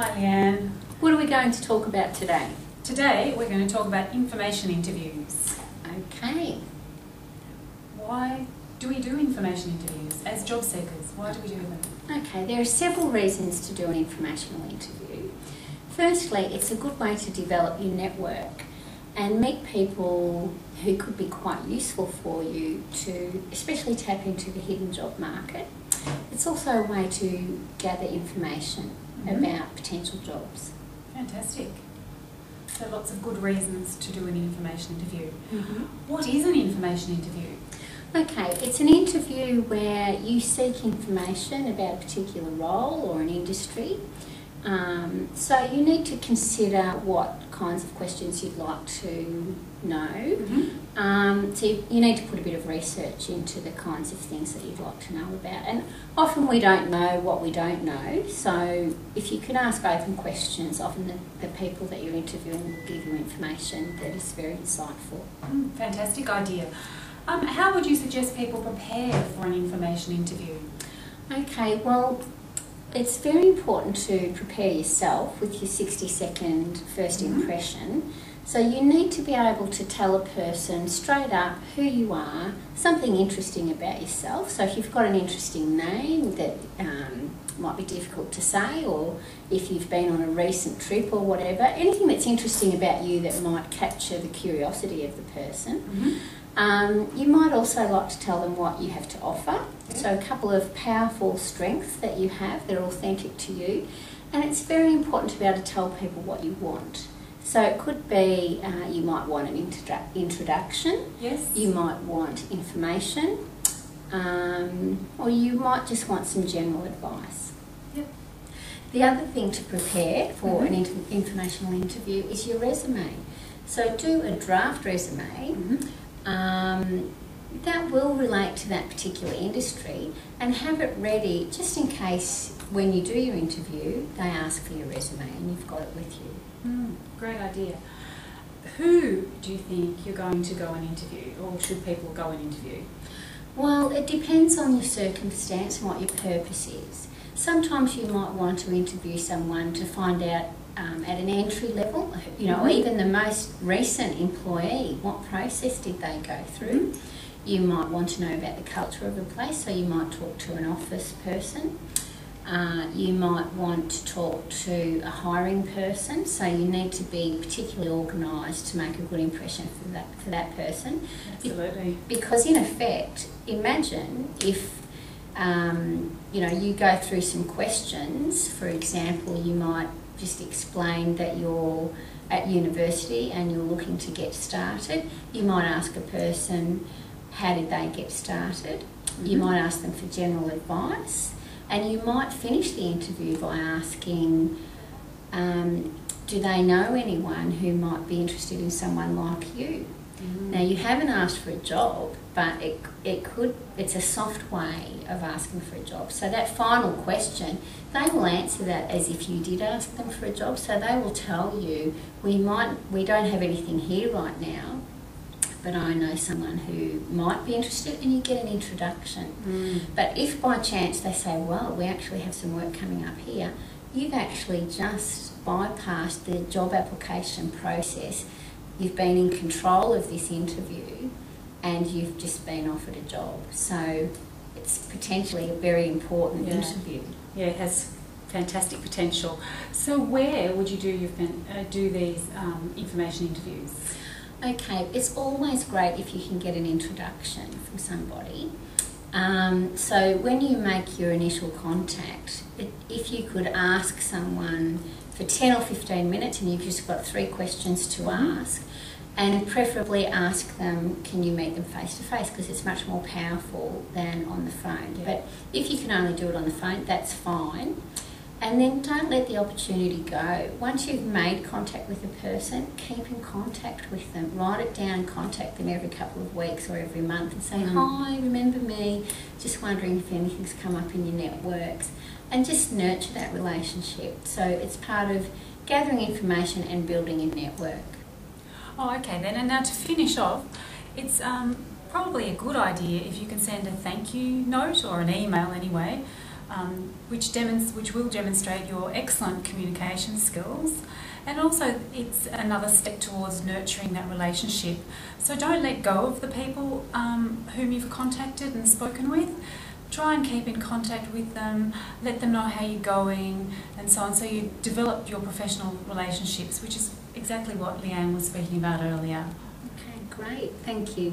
Hi Leanne. What are we going to talk about today? Today we're going to talk about information interviews. Okay. Why do we do information interviews as job seekers? Why do we do them? Okay, there are several reasons to do an informational interview. Firstly, it's a good way to develop your network and meet people who could be quite useful for you to especially tap into the hidden job market. It's also a way to gather information about potential jobs. Fantastic. So lots of good reasons to do an information interview. What is an information interview? Okay, it's an interview where you seek information about a particular role or an industry. So you need to consider what kinds of questions you'd like to know. So you need to put a bit of research into the kinds of things that you'd like to know about. And often we don't know what we don't know. So if you can ask open questions, often the people that you're interviewing will give you information that is very insightful. Fantastic idea. How would you suggest people prepare for an information interview? Okay, well, it's very important to prepare yourself with your 60-second first impression. So you need to be able to tell a person straight up who you are, something interesting about yourself. So if you've got an interesting name that might be difficult to say, or if you've been on a recent trip or whatever, anything that's interesting about you that might capture the curiosity of the person. You might also like to tell them what you have to offer. So a couple of powerful strengths that you have that are authentic to you. And it's very important to be able to tell people what you want. So it could be you might want an introduction, Yes. you might want information, or you might just want some general advice. Yep. The other thing to prepare for an informational interview is your resume. So do a draft resume that will relate to that particular industry, and have it ready just in case when you do your interview they ask for your resume and you've got it with you. Great idea. Who do you think you're going to go and interview, or should people go and interview? Well, it depends on your circumstance and what your purpose is. Sometimes you might want to interview someone to find out at an entry level, or even the most recent employee, what process did they go through. You might want to know about the culture of a place, so you might talk to an office person. You might want to talk to a hiring person, so you need to be particularly organised to make a good impression for that person. Absolutely. Because in effect, imagine if you go through some questions. For example, you might just explain that you're at university and you're looking to get started. You might ask a person, how did they get started? You might ask them for general advice. And you might finish the interview by asking, do they know anyone who might be interested in someone like you? Now, you haven't asked for a job, but it's a soft way of asking for a job. So that final question, they will answer that as if you did ask them for a job. So they will tell you, we don't have anything here right now, but I know someone who might be interested, and you get an introduction. But if by chance they say, well, we actually have some work coming up here, you've actually just bypassed the job application process. You've been in control of this interview and you've just been offered a job. So it's potentially a very important interview. Yeah, it has fantastic potential. So where would you do these information interviews? Okay, it's always great if you can get an introduction from somebody. So when you make your initial contact, if you could ask someone for 10 or 15 minutes and you've just got 3 questions to ask, and preferably ask them, can you meet them face to face, because it's much more powerful than on the phone. But if you can only do it on the phone, that's fine. And then don't let the opportunity go. Once you've made contact with a person, keep in contact with them. Write it down, contact them every couple of weeks or every month and say, hi, remember me? Just wondering if anything's come up in your networks. And just nurture that relationship. So it's part of gathering information and building a network. Oh, okay then. And now to finish off, it's probably a good idea if you can send a thank you note or an email anyway, which will demonstrate your excellent communication skills, and also it's another step towards nurturing that relationship. So don't let go of the people whom you've contacted and spoken with. Try and keep in contact with them, let them know how you're going and so on, so you develop your professional relationships, which is exactly what Leanne was speaking about earlier. Okay, great, thank you.